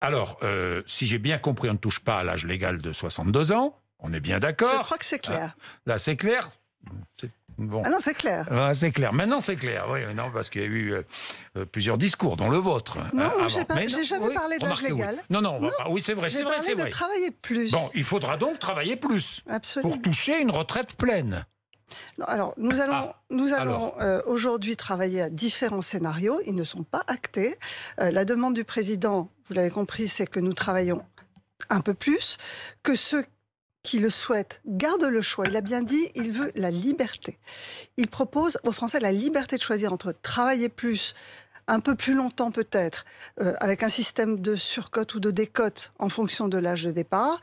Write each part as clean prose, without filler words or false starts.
Alors, si j'ai bien compris, on ne touche pas à l'âge légal de 62 ans. On est bien d'accord. Je crois que c'est clair. Là, c'est clair. Bon. Ah non, c'est clair. C'est clair. Maintenant, c'est clair. Oui, non, parce qu'il y a eu plusieurs discours, dont le vôtre. Non, j'ai jamais parlé de l'âge légal. Oui. Non, oui, c'est vrai, c'est vrai. J'ai parlé de travailler plus. Bon, il faudra donc travailler plus. Absolument. Pour toucher une retraite pleine. Non, alors, nous allons aujourd'hui travailler à différents scénarios. Ils ne sont pas actés. La demande du président, vous l'avez compris, c'est que nous travaillons un peu plus, que ceux qui le souhaitent gardent le choix. Il a bien dit, il veut la liberté. Il propose aux Français la liberté de choisir entre travailler plus, un peu plus longtemps peut-être, avec un système de surcote ou de décote en fonction de l'âge de départ,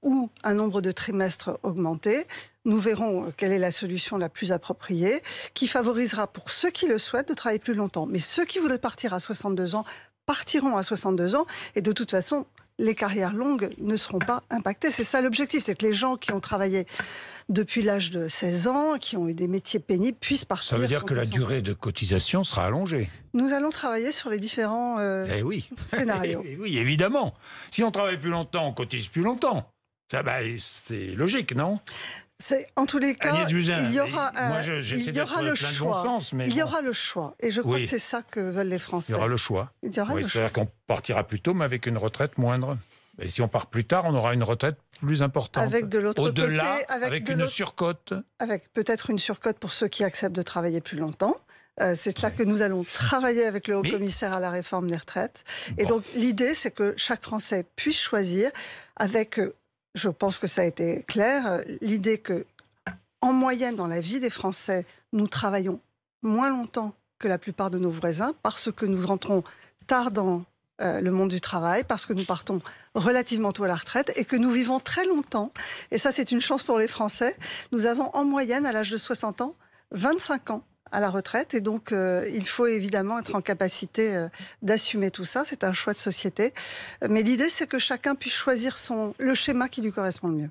ou un nombre de trimestres augmenté. Nous verrons quelle est la solution la plus appropriée, qui favorisera pour ceux qui le souhaitent de travailler plus longtemps. Mais ceux qui voudraient partir à 62 ans partiront à 62 ans. Et de toute façon, les carrières longues ne seront pas impactées. C'est ça l'objectif, c'est que les gens qui ont travaillé depuis l'âge de 16 ans, qui ont eu des métiers pénibles, puissent partir. Ça veut dire que la durée de cotisation sera allongée. Nous allons travailler sur les différents scénarios. Oui, évidemment. Si on travaille plus longtemps, on cotise plus longtemps. Ça, c'est logique, non ? En tous les cas, il y aura le choix. Bon sens, il y aura le choix. Et je crois que c'est ça que veulent les Français. Il y aura le choix. C'est-à-dire qu'on partira plus tôt, mais avec une retraite moindre. Et si on part plus tard, on aura une retraite plus importante. Avec de l'autre côté, avec une surcote. Avec peut-être une surcote pour ceux qui acceptent de travailler plus longtemps. C'est cela que nous allons travailler avec le haut-commissaire à la réforme des retraites. Et donc l'idée, c'est que chaque Français puisse choisir avec... Je pense que ça a été clair. L'idée que, en moyenne, dans la vie des Français, nous travaillons moins longtemps que la plupart de nos voisins parce que nous rentrons tard dans le monde du travail, parce que nous partons relativement tôt à la retraite et que nous vivons très longtemps. Et ça, c'est une chance pour les Français. Nous avons en moyenne, à l'âge de 60 ans, 25 ans à la retraite. Et donc, il faut évidemment être en capacité d'assumer tout ça. C'est un choix de société. Mais l'idée, c'est que chacun puisse choisir le schéma qui lui correspond le mieux.